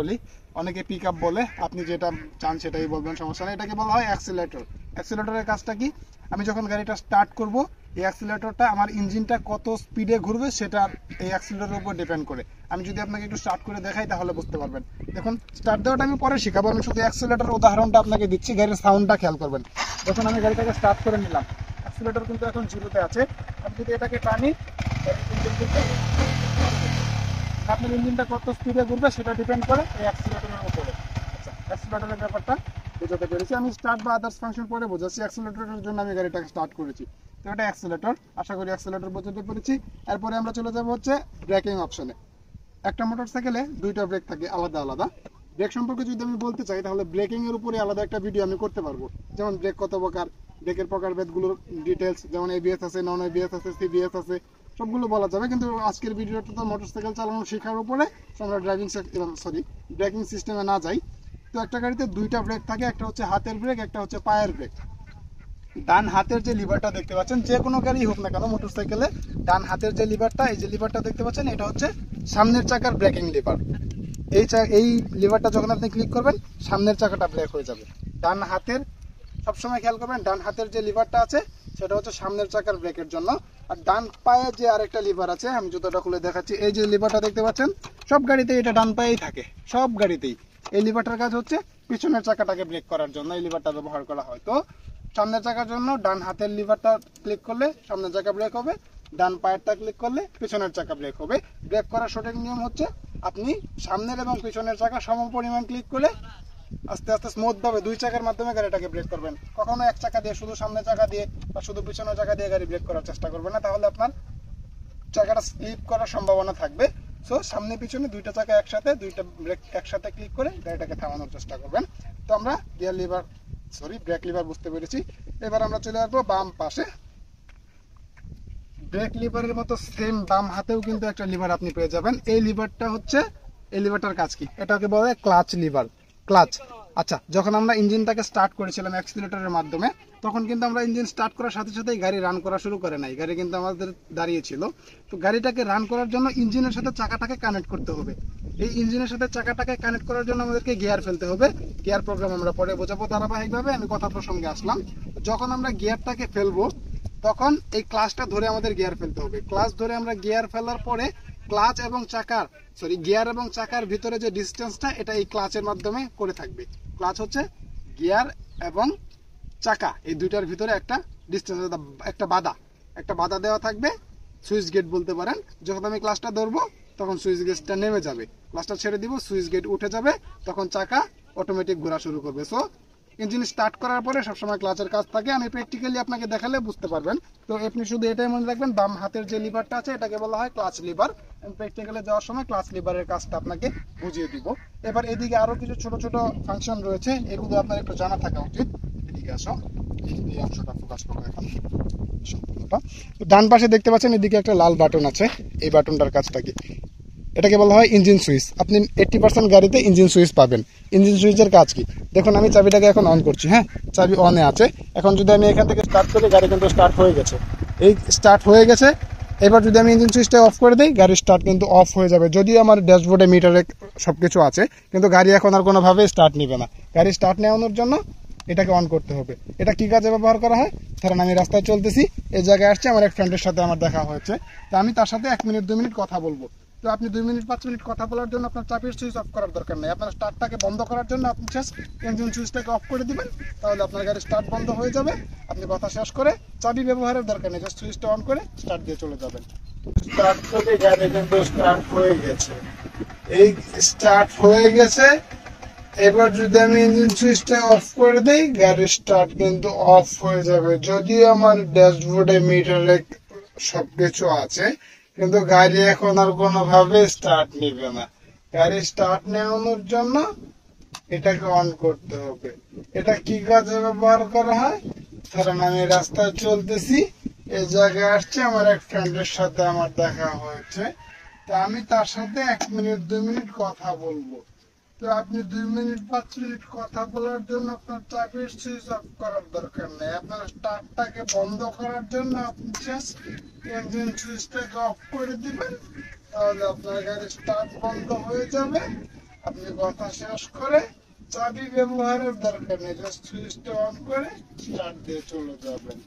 বলি, অনেকে pick up বলে, আপনি যেটা চান সেটাই বলবেন, সমস্যা নেই। এটাকে বলা হয় অ্যাক্সিলারেটর। অ্যাক্সিলারেটরের কাজটা কি? আমি যখন গাড়িটা স্টার্ট করব, এই অ্যাক্সিলারেটরটা আমার ইঞ্জিনটা কত স্পিডে ঘুরবে সেটা এই অ্যাক্সিলারেটরের উপর ডিপেন্ড করে। আমি যদি আপনাকে একটু স্টার্ট করে দেখাই তাহলে বুঝতে পারবেন। দেখুন, স্টার্ট দেওয়াটা আমি পরে শিখাবো, আমি শুধু অ্যাক্সিলারেটর উদাহরণটা আপনাকে দিচ্ছি, গাড়ির সাউন্ডটা খেয়াল করবেন। যখন আমি গাড়িটাকে স্টার্ট করে নিলাম, অ্যাক্সিলারেটর কিন্তু এখন জিরোতে আছে। আমি যদি এটাকে টানি, আপনার ইঞ্জিনটা কত স্পিডে ঘুরবে সেটা ডিপেন্ড করে এই অ্যাক্সিলারেটরের উপরে। আচ্ছা, অ্যাক্সিলারেটরের ব্যাপারটা বোঝাতে পেরেছি। আমি স্টার্ট বা আদার্স ফাংশন পরে বোঝাচ্ছি। অ্যাক্সিলারেটরের জন্য আমি গাড়িটাকে স্টার্ট করেছি, তো এটা অ্যাক্সিলারেটর। আশা করি অ্যাক্সিলারেটর বোঝাতে পেরেছি। এরপরে আমরা চলে যাবো হচ্ছে ব্রেকিং অপশনে। একটা মোটরসাইকেলে দুইটা ব্রেক থাকে আলাদা আলাদা। ব্রেক সম্পর্কে যদি আমি বলতে চাই তাহলে ব্রেকিং এর উপরে আলাদা একটা ভিডিও আমি করতে পারবো, যেমন ব্রেক কত প্রকার, ব্রেকের প্রকারভেদগুলোর ডিটেলস, যেমন এবিএস আছে, নন এবিএস আছে, সিবিএস আছে, সবগুলো বলা যাবে। কিন্তু আজকের ভিডিওটা তো মোটরসাইকেল চালানো শেখার উপরে, আমরা ব্রেকিং সিস্টেমে না যাই। তো একটা গাড়িতে দুইটা ব্রেক থাকে, একটা হচ্ছে হাতের ব্রেক, একটা হচ্ছে পায়ের ব্রেক। ডান হাতের যে লিভারটা দেখতে পাচ্ছেন, যে কোনো গাড়ি হোক না কেন মোটরসাইকেলে, ডান হাতের যে লিভারটা, এই যে লিভারটা দেখতে পাচ্ছেন, এটা হচ্ছে সামনের চাকার ব্রেকিং লিভার। এই লিভারটা যখন আপনি ক্লিক করবেন, সামনের চাকাটা ব্রেক হয়ে যাবে। ডান হাতের, সবসময় খেয়াল করবেন, ডান হাতের যে লিভারটা আছে সেটা হচ্ছে সামনের চাকার ব্রেকের জন্য। আর ডান পায়ে যে আরেকটা লিভার আছে, আমি জুতোটা খুলে দেখাচ্ছি, এই যে লিভারটা দেখতে পাচ্ছেন, সব গাড়িতেই এটা ডান পায়েই থাকে, সব গাড়িতেই। এই লিভারটার কাজ হচ্ছে পিছনের চাকাটাকে ব্রেক করার জন্য এই লিভারটা ব্যবহার করা হয়। তো সামনের চাকার জন্য ডান হাতের লিভারটা ক্লিক করলে সামনের চাকা ব্রেক হবে, ডান পায়েরটা ক্লিক করলে পিছনের চাকা ব্রেক হবে। ব্রেক করার সঠিক নিয়ম হচ্ছে, আপনি সামনের এবং পিছনের চাকা সম পরিমাণ ক্লিক করে আস্তে আস্তে স্মুথ ভাবে দুই চাকার মাধ্যমে গাড়িটাকে ব্রেক করবেন। কখনো এক চাকা দিয়ে, শুধু সামনের চাকা দিয়ে বা শুধু পিছনের চাকা দিয়ে গাড়ি ব্রেক করার চেষ্টা করবেন না, তাহলে আপনার চাকাটা স্লিপ করার সম্ভাবনা থাকবে। সো সামনে পিছনে দুইটা চাকা একসাথে, দুইটা ব্রেক একসাথে ক্লিক করে গাড়িটাকে থামানোর চেষ্টা করবেন। তো আমরা ব্রেক লিভার বুঝতে পেরেছি। এবার আমরা চলে আসবো বাম পাশে। ব্রেক লিভারের মতো সেম বাম হাতেও কিন্তু একটা লিভার আপনি পেয়ে যাবেন। এই লিভারটার কাজ কি? এটাকে বলে ক্লাচ লিভার, ক্লাচ। আচ্ছা, যখন আমরা ইঞ্জিনটাকে স্টার্ট করেছিলাম অ্যাক্সিলারেটরের মাধ্যমে, তখন কিন্তু আমরা ইঞ্জিন স্টার্ট করার সাথে সাথেই গাড়ি রান করা শুরু করে নাই, গাড়ি কিন্তু আমাদের দাঁড়িয়ে ছিল। তো গাড়িটাকে রান করার জন্য ইঞ্জিনের সাথে চাকাটাকে কানেক্ট করতে হবে। এই ইঞ্জিনের সাথে চাকাটাকে কানেক্ট করার জন্য আমাদেরকে গিয়ার ফেলতে হবে। গিয়ার প্রোগ্রাম আমরা পরে বোঝাবো ধারাবাহিকভাবে। আমি কথা প্রসঙ্গে আসলাম। যখন আমরা গিয়ারটাকে ফেলবো, তখন এই ক্লাচটা ধরে আমাদের গিয়ার ফেলতে হবে। ক্লাচ ধরে আমরা গিয়ার ফেলার পরে গিয়ার এবং চাকার ভিতরে যে ডিস্টেন্সটা, এটা এই ক্লাচের মাধ্যমে করে থাকবে। ক্লাচ হচ্ছে গিয়ার এবং চাকা, এই দুইটার ভিতরে একটা ডিস্টেন্স, একটা বাধা দেওয়া থাকবে, সুইচ গেট বলতে পারেন। যখন আমি ক্লাচটা ধরবো তখন সুইচ গেটটা নেমে যাবে, ক্লাচটা ছেড়ে দিব, সুইচ গেট উঠে যাবে, তখন চাকা অটোমেটিক ঘোরা শুরু করবে। সো ইঞ্জিন স্টার্ট করার পরে সবসময় ক্লাচের কাজ থাকে, আমি প্র্যাকটিক্যালি আপনাকে দেখালে বুঝতে পারবেন। তো আপনি শুধু এটাই মনে রাখবেন, বাম হাতের যে লিভারটা আছে এটাকে বলা হয় ক্লাচ লিভার। আমি প্র্যাকটিক্যালে যাওয়ার সময় ক্লাচ লিভারের কাজটা আপনাকে বুঝিয়ে দিব। এবার এদিকে আরো কিছু ছোট ছোট ফাংশন রয়েছে, এগুলো আপনার একটু জানা থাকা উচিত। এদিকে আসো, এই অংশটা ফোকাস করবো এখন। ডান পাশে দেখতে পাচ্ছেন এদিকে একটা লাল বাটন আছে, এই বাটনটার কাজটা কি? এটাকে বলা হয় ইঞ্জিন সুইচ। আপনি 80% গাড়িতে ইঞ্জিন সুইচ পাবেন। ইঞ্জিন সুইচের কাজ কি? দেখুন, আমি চাবিটাকে এখন অন করছি, হ্যাঁ, চাবি অনে আছে। এখন যদি আমি এখান থেকে স্টার্ট করি, গাড়ি কিন্তু স্টার্ট হয়ে গেছে। এই স্টার্ট হয়ে গেছে। এবার যদি আমি ইঞ্জিন সুইচটা অফ করে দিই, গাড়ির স্টার্ট কিন্তু অফ হয়ে যাবে। যদিও আমার ড্যাশবোর্ডে মিটারে সবকিছু আছে, কিন্তু গাড়ি এখন আর কোনোভাবে স্টার্ট নেবে না। গাড়ি স্টার্ট নেওয়ানোর জন্য এটাকে অন করতে হবে। এটা কি কাজে ব্যবহার করা হয়? ধরেন আমি রাস্তায় চলতেছি, এই জায়গায় আসছে, আমার এক ফ্রেন্ডের সাথে আমার দেখা হয়েছে, তো আমি তার সাথে 1 মিনিট 2 মিনিট কথা বলবো। তো আপনি 2 মিনিট 5 মিনিট কথা বলার জন্য আপনার চাবির সুইচ অফ করার দরকার নেই। আপনার স্টার্টটাকে বন্ধ করার জন্য আপনি জাস্ট ইঞ্জিন সুইচটাকে অফ করে দিবেন, তাহলে আপনার গাড়ি স্টার্ট বন্ধ হয়ে যাবে। আপনি কথা শেষ করে চাবি ব্যবহারের দরকার নেই, জাস্ট সুইচটা অন করে স্টার্ট দিয়ে চলে যাবেন। স্টার্ট করে গাড়ি কিন্তু স্টার্ট হয়ে গেছে, এই স্টার্ট হয়ে গেছে। এবার যদি আমি ইঞ্জিন সুইচটা অফ করে দেই, গাড়ির স্টার্ট কিন্তু অফ হয়ে যাবে। যদিও আমার ড্যাশবোর্ডে মিটারে সবকিছু আছে, কিন্তু গাড়ি এখন আর কোনোভাবে স্টার্ট নেবে না। গাড়ি স্টার্ট নেওয়ানোর জন্য এটাকে অন করতে হবে। এটা কি কাজে ব্যবহার করা হয়? ধরেন আমি রাস্তায় চলতেছি, এই জায়গায় আসছে, আমার এক ফ্রেন্ডের সাথে আমার দেখা হয়েছে, তা আমি তার সাথে 1 মিনিট 2 মিনিট কথা বলবো। তো আপনি 2 মিনিট 5 মিনিট কথা বলার জন্য আপনার চাবির সুইচ অফ করার দরকার নেই। আপনার স্টার্টটাকে বন্ধ করার জন্য আপনি জাস্ট ইঞ্জিন সুইচটাকে অফ করে দিবেন, তাহলে আপনার গাড়ি স্টার্ট বন্ধ হয়ে যাবে। আপনি কথা শেষ করে চাবি ব্যবহারের দরকার নেই, জাস্ট সুইচটা অন করে স্টার্ট দিয়ে চলে যাবেন।